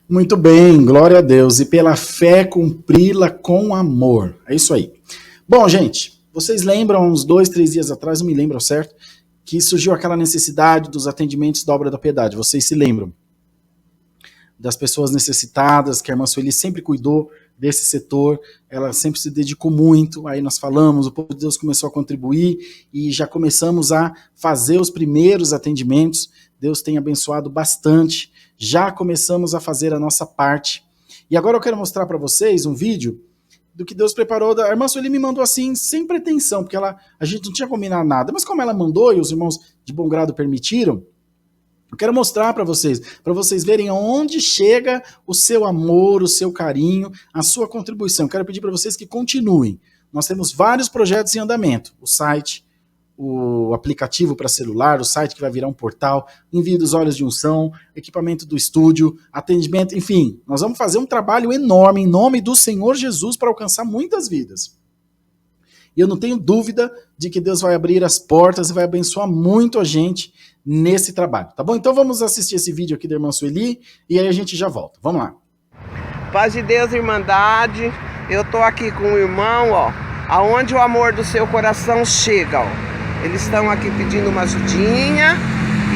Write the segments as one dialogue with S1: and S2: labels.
S1: Muito bem, glória a Deus. E pela fé cumpri-la com amor. É isso aí. Bom, gente, vocês lembram, uns 2, 3 dias atrás, não me lembro ao certo, que surgiu aquela necessidade dos atendimentos da obra da piedade. Vocês se lembram? Das pessoas necessitadas, que a irmã Sueli sempre cuidou desse setor, ela sempre se dedicou muito, aí nós falamos, o povo de Deus começou a contribuir e já começamos a fazer os primeiros atendimentos, Deus tem abençoado bastante, já começamos a fazer a nossa parte. E agora eu quero mostrar para vocês um vídeo do que Deus preparou. A irmã Sueli me mandou assim, sem pretensão, porque a gente não tinha combinado nada, mas como ela mandou e os irmãos de bom grado permitiram, eu quero mostrar para vocês verem aonde chega o seu amor, o seu carinho, a sua contribuição. Eu quero pedir para vocês que continuem. Nós temos vários projetos em andamento. O site, o aplicativo para celular, o site que vai virar um portal, envio dos olhos de unção, equipamento do estúdio, atendimento, enfim. Nós vamos fazer um trabalho enorme em nome do Senhor Jesus para alcançar muitas vidas. E eu não tenho dúvida de que Deus vai abrir as portas e vai abençoar muito a gente nesse trabalho, tá bom? Então vamos assistir esse vídeo aqui da irmã Sueli e aí a gente já volta. Vamos lá.
S2: Paz de Deus, Irmandade. Eu tô aqui com o irmão, ó, aonde o amor do seu coração chega, ó. Eles estão aqui pedindo uma ajudinha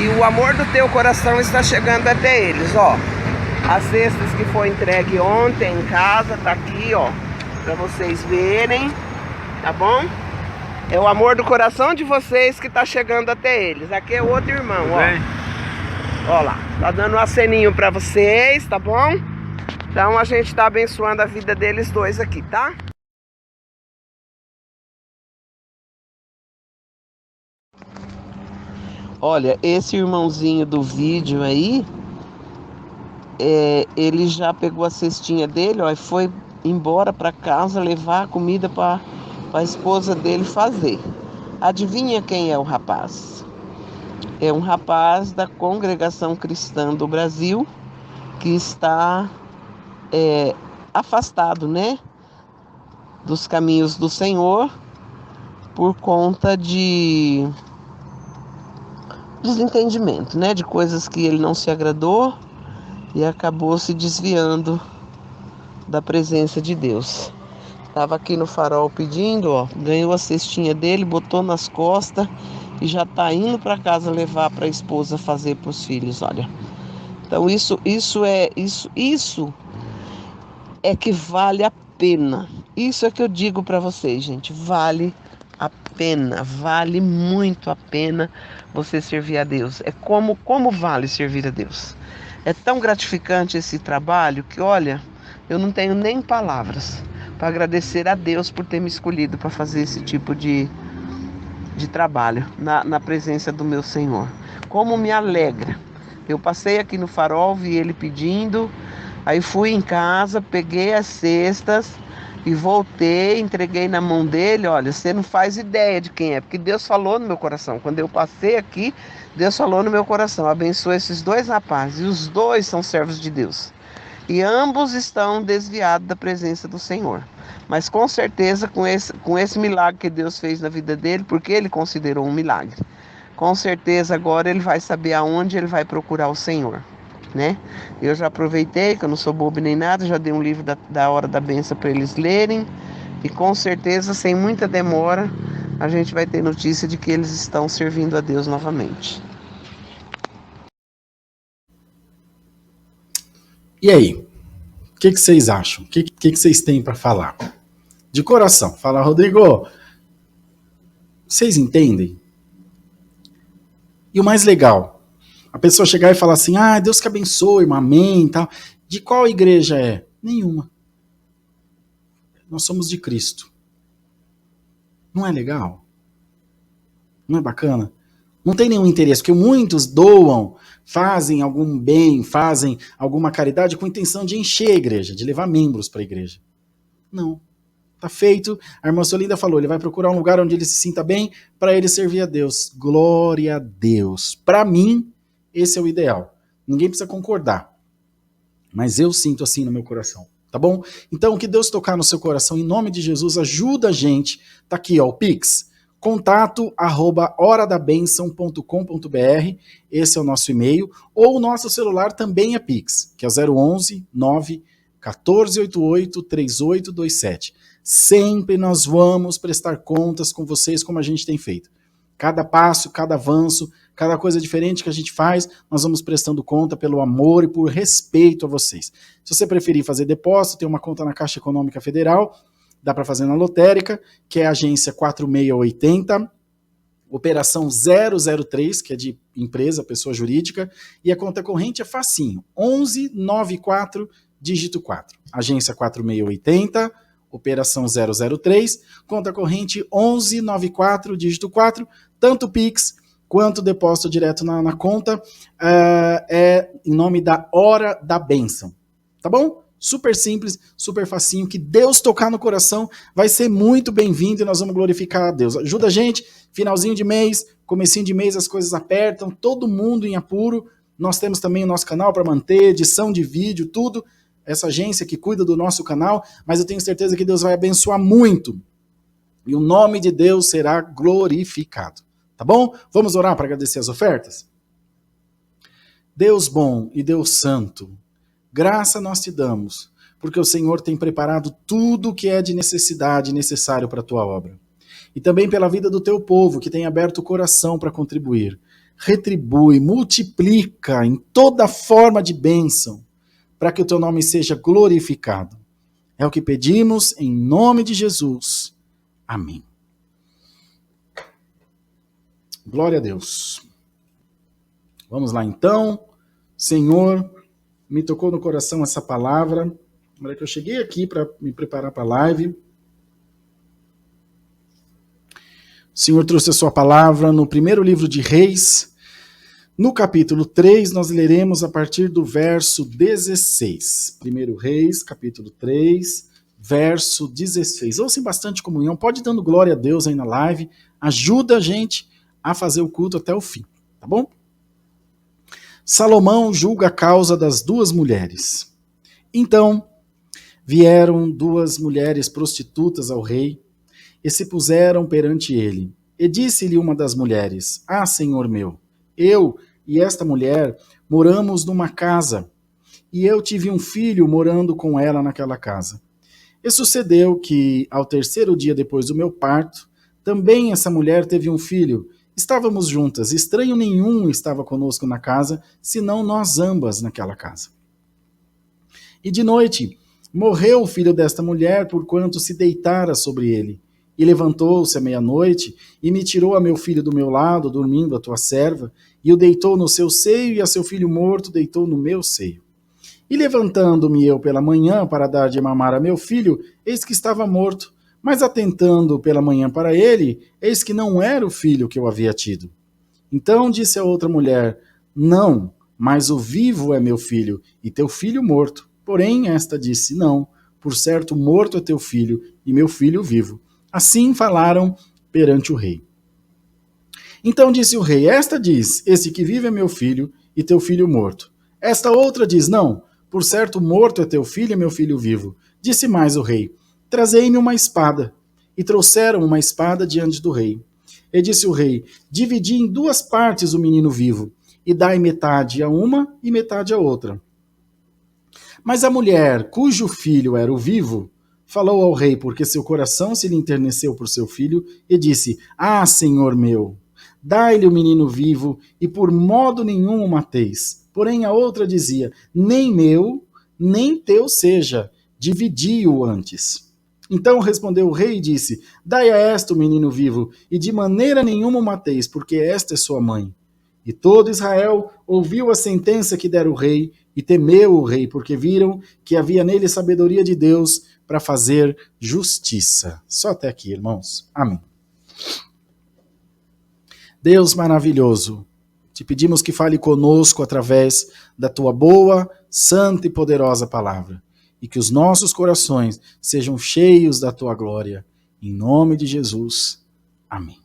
S2: e o amor do teu coração está chegando até eles, ó. As cestas que foi entregue ontem em casa, tá aqui, ó, pra vocês verem, tá bom? É o amor do coração de vocês que tá chegando até eles. Aqui é o outro irmão, ó. Ó lá, tá dando um aceninho pra vocês, tá bom? Então a gente tá abençoando a vida deles dois aqui, tá? Olha, esse irmãozinho do vídeo aí, ele já pegou a cestinha dele, ó, e foi embora pra casa levar a comida pra a esposa dele fazer. Adivinha quem é o rapaz? É um rapaz da Congregação Cristã do Brasil que está afastado, né, dos caminhos do Senhor por conta de desentendimento, né, de coisas que ele não se agradou e acabou se desviando da presença de Deus. Estava aqui no farol pedindo, ó, ganhou a cestinha dele, botou nas costas e já está indo para casa levar para a esposa fazer para os filhos, olha. Então isso é que vale a pena. Isso é que eu digo para vocês, gente, vale a pena, vale muito a pena você servir a Deus. É como vale servir a Deus. É tão gratificante esse trabalho que, olha, eu não tenho nem palavras para agradecer a Deus por ter me escolhido para fazer esse tipo de trabalho na presença do meu Senhor. Como me alegra. Eu passei aqui no farol, vi ele pedindo, aí fui em casa, peguei as cestas e voltei, entreguei na mão dele. Olha, você não faz ideia de quem é, porque Deus falou no meu coração. Quando eu passei aqui, Deus falou no meu coração, abençoa esses dois rapazes, e os dois são servos de Deus. E ambos estão desviados da presença do Senhor. Mas com certeza com esse milagre que Deus fez na vida dele, porque ele considerou um milagre, com certeza agora ele vai saber aonde ele vai procurar o Senhor, né? Eu já aproveitei, que eu não sou bobo nem nada, já dei um livro da Hora da Bênção para eles lerem. E com certeza, sem muita demora, a gente vai ter notícia de que eles estão servindo a Deus novamente.
S1: E aí? O que vocês acham? O que vocês têm para falar? De coração. Fala, Rodrigo. Vocês entendem? E o mais legal, a pessoa chegar e falar assim, ah, Deus que abençoe, irmão, amém, tal. De qual igreja é? Nenhuma. Nós somos de Cristo. Não é legal? Não é bacana? Não tem nenhum interesse, porque muitos doam, fazem algum bem, fazem alguma caridade com a intenção de encher a igreja, de levar membros para a igreja. Não. Tá feito. A irmã Solinda falou, ele vai procurar um lugar onde ele se sinta bem para ele servir a Deus. Glória a Deus. Para mim, esse é o ideal. Ninguém precisa concordar. Mas eu sinto assim no meu coração. Tá bom? Então, que Deus tocar no seu coração, em nome de Jesus, ajuda a gente. Tá aqui, ó, o Pix. contato@horadabenção.com.br, esse é o nosso e-mail, ou o nosso celular também é Pix, que é o 011 9 1488 3827. Sempre nós vamos prestar contas com vocês, como a gente tem feito. Cada passo, cada avanço, cada coisa diferente que a gente faz, nós vamos prestando conta pelo amor e por respeito a vocês. Se você preferir fazer depósito, tem uma conta na Caixa Econômica Federal, dá para fazer na lotérica, que é a agência 4680, operação 003, que é de empresa, pessoa jurídica, e a conta corrente é facinho, 1194, dígito 4. Agência 4680, operação 003, conta corrente 1194, dígito 4, tanto Pix quanto depósito direto na conta, é em nome da Hora da Bênção, tá bom? Super simples, super facinho, que Deus tocar no coração vai ser muito bem-vindo e nós vamos glorificar a Deus. Ajuda a gente, finalzinho de mês, comecinho de mês, as coisas apertam, todo mundo em apuro. Nós temos também o nosso canal para manter, edição de vídeo, tudo. Essa agência que cuida do nosso canal, mas eu tenho certeza que Deus vai abençoar muito. E o nome de Deus será glorificado. Tá bom? Vamos orar para agradecer as ofertas? Deus bom e Deus santo, graça nós te damos, porque o Senhor tem preparado tudo o que é de necessidade necessário para a tua obra. E também pela vida do teu povo, que tem aberto o coração para contribuir. Retribui, multiplica em toda forma de bênção, para que o teu nome seja glorificado. É o que pedimos em nome de Jesus. Amém. Glória a Deus. Vamos lá então. Senhor, me tocou no coração essa palavra. Na hora que eu cheguei aqui para me preparar para a live, o Senhor trouxe a sua palavra no primeiro livro de Reis. No capítulo 3, nós leremos a partir do verso 16. Primeiro Reis, capítulo 3, verso 16. Ouçam bastante comunhão, pode ir dando glória a Deus aí na live, ajuda a gente a fazer o culto até o fim, tá bom? Salomão julga a causa das duas mulheres. Então, vieram duas mulheres prostitutas ao rei e se puseram perante ele. E disse-lhe uma das mulheres: Ah, senhor meu, eu e esta mulher moramos numa casa, e eu tive um filho morando com ela naquela casa. E sucedeu que, ao terceiro dia depois do meu parto, também essa mulher teve um filho. Estávamos juntas, estranho nenhum estava conosco na casa, senão nós ambas naquela casa. E de noite morreu o filho desta mulher, porquanto se deitara sobre ele. E levantou-se à meia-noite, e me tirou a meu filho do meu lado, dormindo a tua serva, e o deitou no seu seio, e a seu filho morto deitou no meu seio. E levantando-me eu pela manhã para dar de mamar a meu filho, eis que estava morto. Mas atentando pela manhã para ele, eis que não era o filho que eu havia tido. Então disse a outra mulher: Não, mas o vivo é meu filho, e teu filho morto. Porém esta disse: Não, por certo morto é teu filho, e meu filho vivo. Assim falaram perante o rei. Então disse o rei: Esta diz: Esse que vive é meu filho, e teu filho morto. Esta outra diz: Não, por certo morto é teu filho, e meu filho vivo. Disse mais o rei: Trazei-me uma espada. E trouxeram uma espada diante do rei. E disse o rei: Dividi em duas partes o menino vivo, e dai metade a uma e metade a outra. Mas a mulher, cujo filho era o vivo, falou ao rei, porque seu coração se lhe enterneceu por seu filho, e disse: Ah, senhor meu, dai-lhe o menino vivo, e por modo nenhum o mateis. Porém a outra dizia: Nem meu, nem teu seja, dividi-o antes. Então respondeu o rei e disse: Dai a esta o menino vivo, e de maneira nenhuma o mateis, porque esta é sua mãe. E todo Israel ouviu a sentença que dera o rei, e temeu o rei, porque viram que havia nele sabedoria de Deus para fazer justiça. Só até aqui, irmãos. Amém. Deus maravilhoso, te pedimos que fale conosco através da tua boa, santa e poderosa palavra. E que os nossos corações sejam cheios da tua glória. Em nome de Jesus. Amém.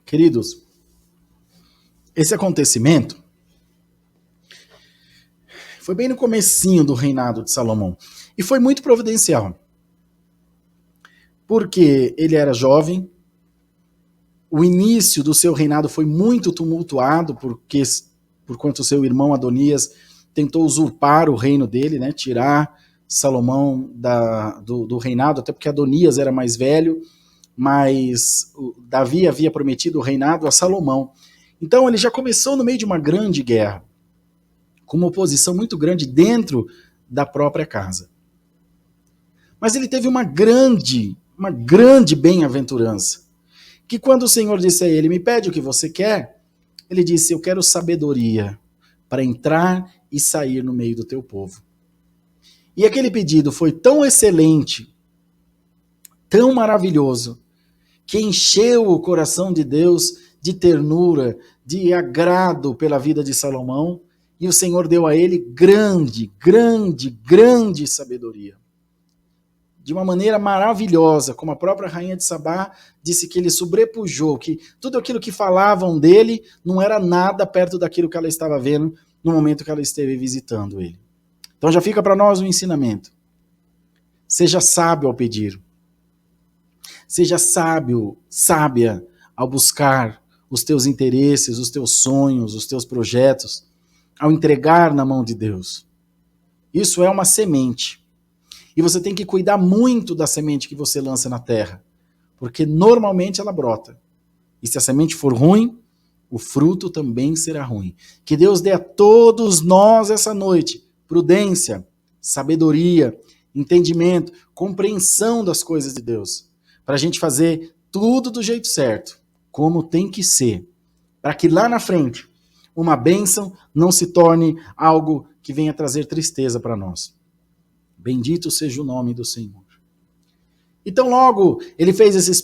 S1: Queridos, esse acontecimento foi bem no comecinho do reinado de Salomão. E foi muito providencial, porque ele era jovem, o início do seu reinado foi muito tumultuado, por quanto seu irmão Adonias tentou usurpar o reino dele, né, tirar Salomão do reinado, até porque Adonias era mais velho, mas Davi havia prometido o reinado a Salomão. Então ele já começou no meio de uma grande guerra, com uma oposição muito grande dentro da própria casa. Mas ele teve uma grande bem-aventurança, que quando o Senhor disse a ele, me pede o que você quer, ele disse, eu quero sabedoria para entrar e sair no meio do teu povo. E aquele pedido foi tão excelente, tão maravilhoso, que encheu o coração de Deus de ternura, de agrado pela vida de Salomão, e o Senhor deu a ele grande sabedoria. De uma maneira maravilhosa, como a própria rainha de Sabá disse que ele sobrepujou, que tudo aquilo que falavam dele não era nada perto daquilo que ela estava vendo no momento que ela esteve visitando ele. Então já fica para nós um ensinamento. Seja sábio ao pedir. Seja sábio, sábia ao buscar os teus interesses, os teus sonhos, os teus projetos, ao entregar na mão de Deus. Isso é uma semente. E você tem que cuidar muito da semente que você lança na terra, porque normalmente ela brota. E se a semente for ruim, o fruto também será ruim. Que Deus dê a todos nós essa noite prudência, sabedoria, entendimento, compreensão das coisas de Deus, para a gente fazer tudo do jeito certo, como tem que ser, para que lá na frente uma bênção não se torne algo que venha trazer tristeza para nós. Bendito seja o nome do Senhor. Então logo ele fez esse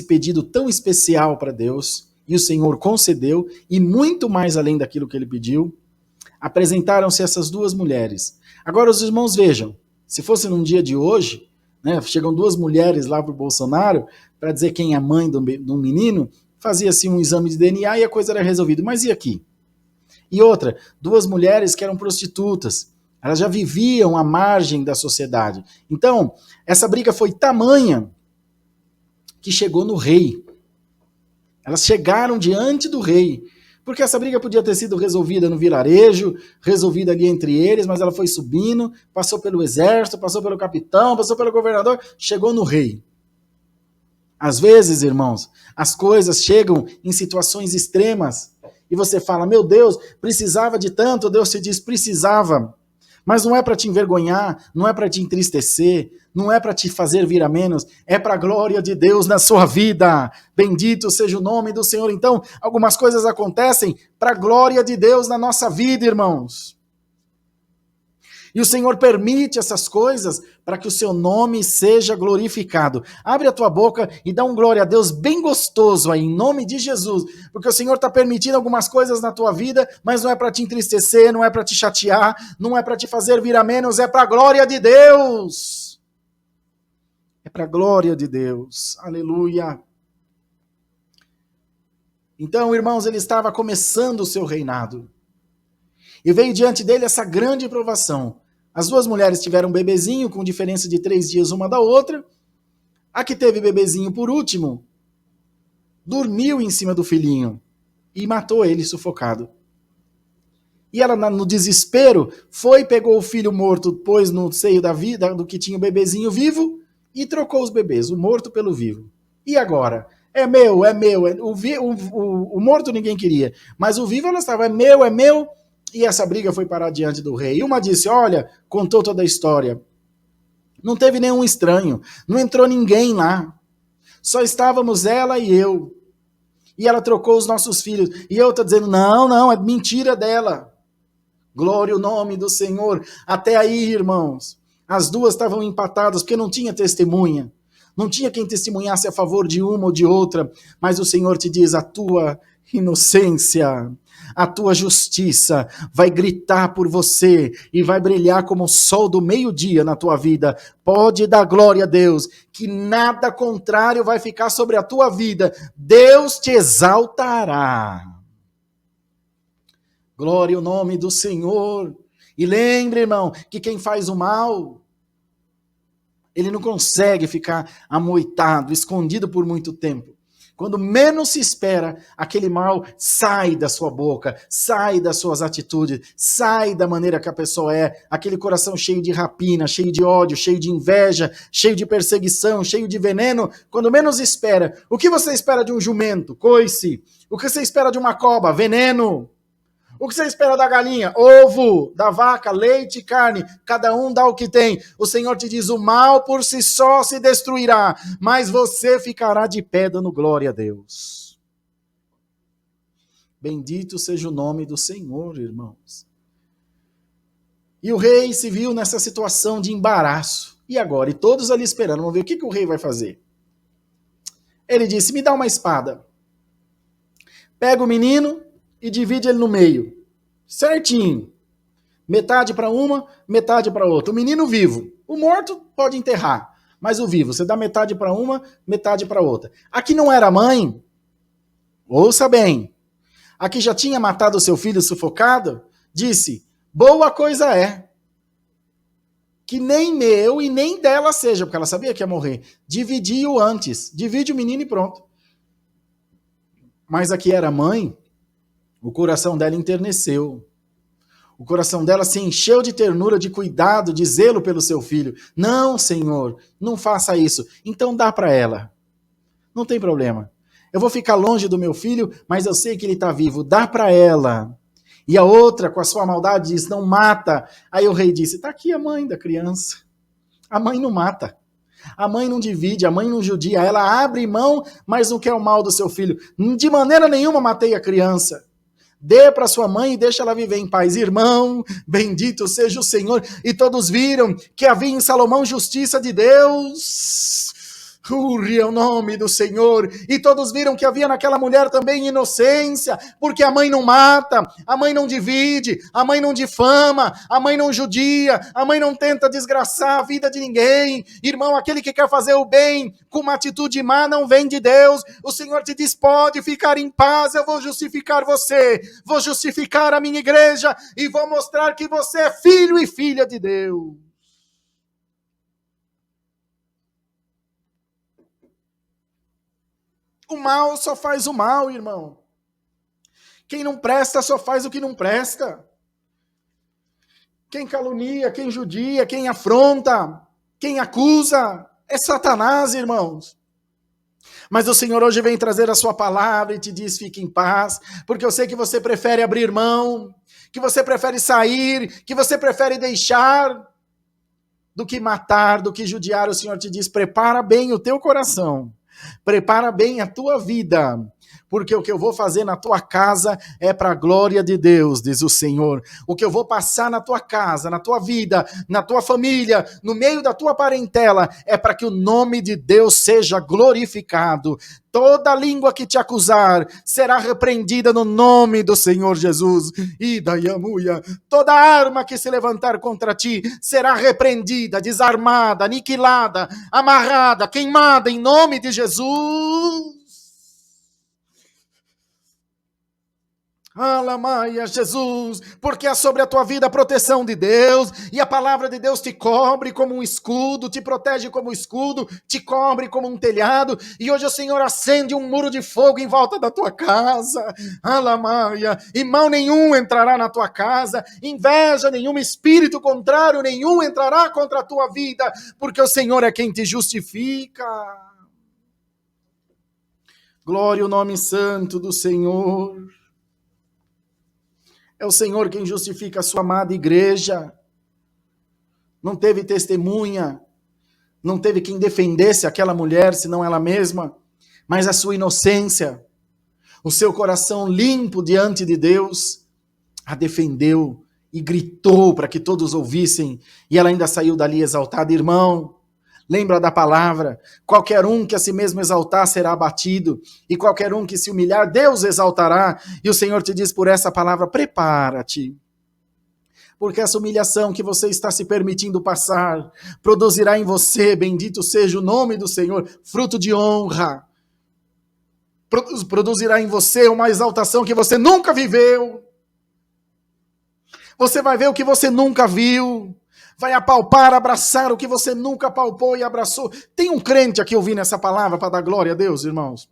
S1: pedido tão especial para Deus, e o Senhor concedeu, e muito mais além daquilo que ele pediu, apresentaram-se essas duas mulheres. Agora os irmãos vejam, se fosse num dia de hoje, né, chegam duas mulheres lá para o Bolsonaro, para dizer quem é a mãe do menino, fazia-se um exame de DNA e a coisa era resolvida. Mas e aqui? E outra, duas mulheres que eram prostitutas, elas já viviam à margem da sociedade. Então, essa briga foi tamanha que chegou no rei. Elas chegaram diante do rei, porque essa briga podia ter sido resolvida no vilarejo, resolvida ali entre eles, mas ela foi subindo, passou pelo exército, passou pelo capitão, passou pelo governador, chegou no rei. Às vezes, irmãos, as coisas chegam em situações extremas, e você fala, meu Deus, precisava de tanto, Deus te diz, precisava. Mas não é para te envergonhar, não é para te entristecer, não é para te fazer vir a menos, é para a glória de Deus na sua vida. Bendito seja o nome do Senhor. Então, algumas coisas acontecem para a glória de Deus na nossa vida, irmãos. E o Senhor permite essas coisas para que o seu nome seja glorificado. Abre a tua boca e dá um glória a Deus bem gostoso aí, em nome de Jesus. Porque o Senhor está permitindo algumas coisas na tua vida, mas não é para te entristecer, não é para te chatear, não é para te fazer vir a menos, é para a glória de Deus. É para a glória de Deus. Aleluia. Então, irmãos, ele estava começando o seu reinado. E veio diante dele essa grande provação. As duas mulheres tiveram um bebezinho com diferença de 3 dias uma da outra. A que teve bebezinho por último, dormiu em cima do filhinho e matou ele sufocado. E ela, no desespero, foi, pegou o filho morto, pôs no seio da vida do que tinha o bebezinho vivo e trocou os bebês, o morto pelo vivo. E agora? É meu. O morto ninguém queria, mas o vivo ela estava, é meu. E essa briga foi parar diante do rei. E uma disse, olha, contou toda a história. Não teve nenhum estranho, não entrou ninguém lá. Só estávamos ela e eu. E ela trocou os nossos filhos. E eu estou dizendo, não, é mentira dela. Glória ao nome do Senhor. Até aí, irmãos, as duas estavam empatadas, porque não tinha testemunha. Não tinha quem testemunhasse a favor de uma ou de outra. Mas o Senhor te diz, a tua inocência, a tua justiça vai gritar por você e vai brilhar como o sol do meio-dia na tua vida. Pode dar glória a Deus, que nada contrário vai ficar sobre a tua vida. Deus te exaltará. Glória ao nome do Senhor. E lembre, irmão, que quem faz o mal Ele não consegue ficar amoitado, escondido por muito tempo. Quando menos se espera, aquele mal sai da sua boca, sai das suas atitudes, sai da maneira que a pessoa é, aquele coração cheio de rapina, cheio de ódio, cheio de inveja, cheio de perseguição, cheio de veneno, quando menos espera. O que você espera de um jumento? Coice. O que você espera de uma cobra? Veneno. O que você espera da galinha? Ovo. Da vaca, leite e carne. Cada um dá o que tem. O Senhor te diz, o mal por si só se destruirá, mas você ficará de pé dando glória a Deus. Bendito seja o nome do Senhor, irmãos. E o rei se viu nessa situação de embaraço. E agora? E todos ali esperando. Vamos ver o que o rei vai fazer. Ele disse, me dá uma espada. Pega o menino e divide ele no meio. Certinho. Metade para uma, metade para outra. O menino vivo. O morto pode enterrar. Mas o vivo, você dá metade para uma, metade para outra. Aqui não era mãe? Ouça bem. Aqui já tinha matado o seu filho sufocado? Disse, boa coisa é. Que nem meu e nem dela seja, porque ela sabia que ia morrer. Dividi-o antes. Divide o menino e pronto. Mas aqui era mãe, o coração dela enterneceu. O coração dela se encheu de ternura, de cuidado, de zelo pelo seu filho. Não, Senhor, não faça isso. Então dá para ela. Não tem problema. Eu vou ficar longe do meu filho, mas eu sei que ele está vivo. Dá para ela. E a outra, com a sua maldade, diz, não mata. Aí o rei disse, está aqui a mãe da criança. A mãe não mata. A mãe não divide, a mãe não judia, ela abre mão, mas não quer o mal do seu filho. De maneira nenhuma matei a criança. Dê para sua mãe e deixa ela viver em paz. Irmão, bendito seja o Senhor. E todos viram que havia em Salomão justiça de Deus. É o nome do Senhor. E todos viram que havia naquela mulher também inocência, porque a mãe não mata, a mãe não divide, a mãe não difama, a mãe não judia, a mãe não tenta desgraçar a vida de ninguém. Irmão, aquele que quer fazer o bem com uma atitude má não vem de Deus. O Senhor te diz, pode ficar em paz, eu vou justificar você, vou justificar a minha igreja e vou mostrar que você é filho e filha de Deus. O mal só faz o mal, irmão. Quem não presta só faz o que não presta. Quem calunia, quem judia, quem afronta, quem acusa, é Satanás, irmãos. Mas o Senhor hoje vem trazer a sua palavra e te diz, fique em paz, porque eu sei que você prefere abrir mão, que você prefere sair, que você prefere deixar, do que matar, do que judiar. O Senhor te diz, prepara bem o teu coração. Prepara bem a tua vida, porque o que eu vou fazer na tua casa é para a glória de Deus, diz o Senhor. O que eu vou passar na tua casa, na tua vida, na tua família, no meio da tua parentela, é para que o nome de Deus seja glorificado. Toda língua que te acusar será repreendida no nome do Senhor Jesus. Toda arma que se levantar contra ti será repreendida, desarmada, aniquilada, amarrada, queimada em nome de Jesus. Alamaia, Jesus, porque é sobre a tua vida a proteção de Deus, e a palavra de Deus te cobre como um escudo, te protege como um escudo, te cobre como um telhado, e hoje o Senhor acende um muro de fogo em volta da tua casa, Alamaia, e mal nenhum entrará na tua casa, inveja nenhuma, espírito contrário nenhum entrará contra a tua vida, porque o Senhor é quem te justifica. Glória ao nome santo do Senhor. É o Senhor quem justifica a sua amada igreja. Não teve testemunha, não teve quem defendesse aquela mulher, senão ela mesma, mas a sua inocência, o seu coração limpo diante de Deus, a defendeu e gritou para que todos ouvissem, e ela ainda saiu dali exaltada. Irmão, lembra da palavra, qualquer um que a si mesmo exaltar será abatido, e qualquer um que se humilhar, Deus exaltará. E o Senhor te diz por essa palavra, prepara-te, porque essa humilhação que você está se permitindo passar, produzirá em você, bendito seja o nome do Senhor, fruto de honra, produzirá em você uma exaltação que você nunca viveu. Você vai ver o que você nunca viu. vai apalpar, abraçar o que você nunca apalpou e abraçou. Tem um crente aqui ouvindo essa palavra para dar glória a Deus, irmãos?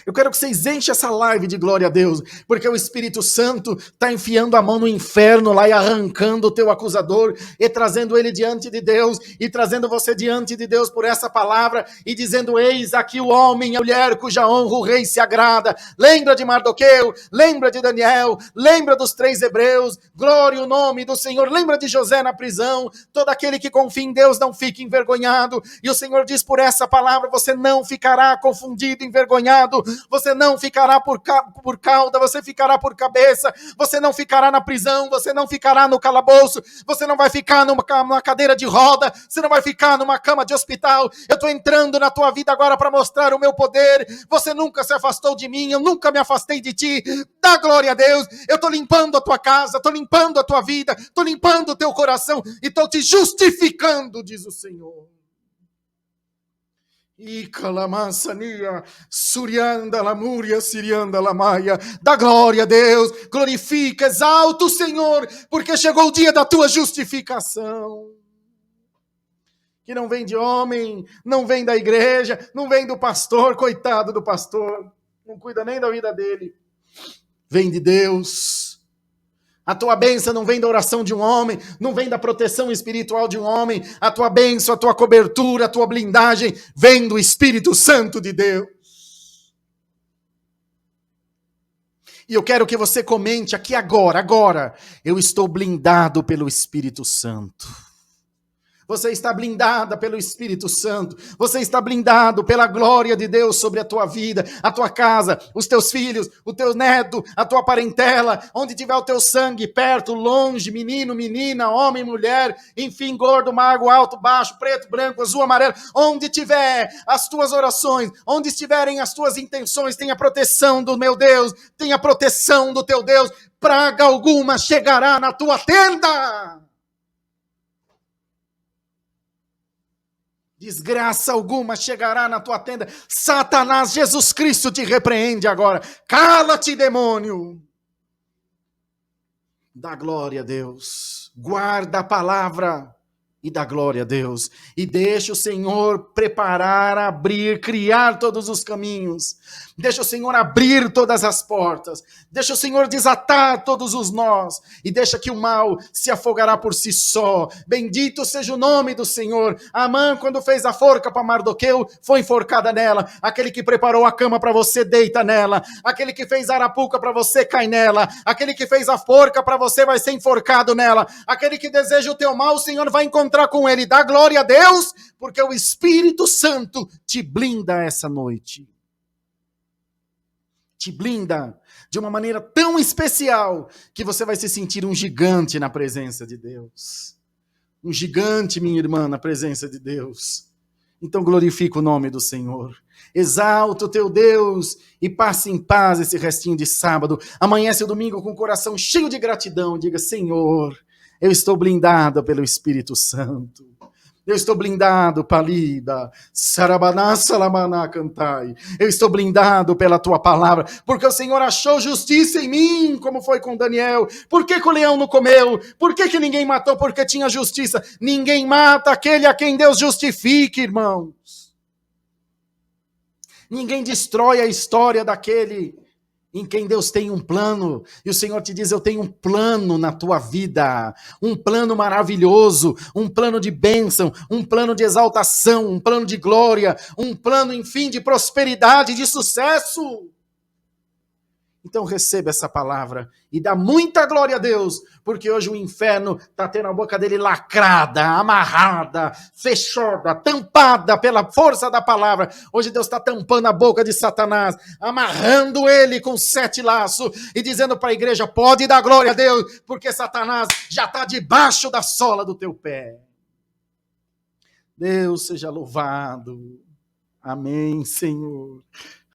S1: Eu quero que vocês enchem essa live de glória a Deus, porque o Espírito Santo está enfiando a mão no inferno lá e arrancando o teu acusador e trazendo ele diante de Deus e trazendo você diante de Deus por essa palavra e dizendo: eis aqui o homem e a mulher cuja honra o rei se agrada. Lembra de Mardoqueu, lembra de Daniel, lembra dos 3 hebreus, glória o nome do Senhor, lembra de José na prisão. Todo aquele que confia em Deus não fica envergonhado, e o Senhor diz por essa palavra: você não ficará confundido, envergonhado. Você não ficará por cauda, você ficará por cabeça, você não ficará na prisão, você não ficará no calabouço, você não vai ficar numa cadeira de roda, você não vai ficar numa cama de hospital. Eu estou entrando na tua vida agora para mostrar o meu poder. Você nunca se afastou de mim, eu nunca me afastei de ti. Dá glória a Deus. Eu estou limpando a tua casa, estou limpando a tua vida, estou limpando o teu coração e estou te justificando, diz o Senhor. Icalamansania, Surianda, Lamúria, Sirianda, Lamaia. Dá glória a Deus, glorifica, exalta o Senhor, porque chegou o dia da tua justificação. Que não vem de homem, não vem da igreja, não vem do pastor, coitado do pastor, não cuida nem da vida dele. Vem de Deus. A tua bênção não vem da oração de um homem, não vem da proteção espiritual de um homem. A tua bênção, a tua cobertura, a tua blindagem vem do Espírito Santo de Deus. E eu quero que você comente aqui agora, eu estou blindado pelo Espírito Santo. Você está blindada pelo Espírito Santo. Você está blindado pela glória de Deus sobre a tua vida, a tua casa, os teus filhos, o teu neto, a tua parentela, onde tiver o teu sangue, perto, longe, menino, menina, homem, mulher, enfim, gordo, magro, alto, baixo, preto, branco, azul, amarelo, onde tiver as tuas orações, onde estiverem as tuas intenções, tenha proteção do meu Deus, tenha proteção do teu Deus. Praga alguma chegará na tua tenda. Desgraça alguma chegará na tua tenda. Satanás, Jesus Cristo te repreende agora. Cala-te, demônio. Dá glória a Deus. Guarda a palavra e dá glória a Deus. E deixa o Senhor preparar, abrir, criar todos os caminhos. Deixa o Senhor abrir todas as portas. Deixa o Senhor desatar todos os nós. E deixa que o mal se afogará por si só. Bendito seja o nome do Senhor. Amã, quando fez a forca para Mardoqueu, foi enforcada nela. Aquele que preparou a cama para você, deita nela. Aquele que fez a arapuca para você, cai nela. Aquele que fez a forca para você, vai ser enforcado nela. Aquele que deseja o teu mal, o Senhor vai encontrar com ele. Dá glória a Deus, porque o Espírito Santo te blinda essa noite. Te blinda de uma maneira tão especial que você vai se sentir um gigante na presença de Deus. Um gigante, minha irmã, na presença de Deus. Então glorifica o nome do Senhor. Exalta o teu Deus e passe em paz esse restinho de sábado. Amanhece o domingo com o coração cheio de gratidão. Diga: Senhor, eu estou blindado pelo Espírito Santo. Eu estou blindado, Palida, Sarabaná, Salamaná, Cantai. Eu estou blindado pela tua palavra, porque o Senhor achou justiça em mim, como foi com Daniel. Por que o leão não comeu? Por que ninguém matou? Porque tinha justiça. Ninguém mata aquele a quem Deus justifique, irmãos. Ninguém destrói a história daquele em quem Deus tem um plano, e o Senhor te diz: eu tenho um plano na tua vida, um plano maravilhoso, um plano de bênção, um plano de exaltação, um plano de glória, um plano, enfim, de prosperidade, de sucesso. Então receba essa palavra e dá muita glória a Deus, porque hoje o inferno está tendo a boca dele lacrada, amarrada, fechada, tampada pela força da palavra. Hoje Deus está tampando a boca de Satanás, amarrando ele com 7 laços e dizendo para a igreja: pode dar glória a Deus, porque Satanás já está debaixo da sola do teu pé. Deus seja louvado. Amém, Senhor.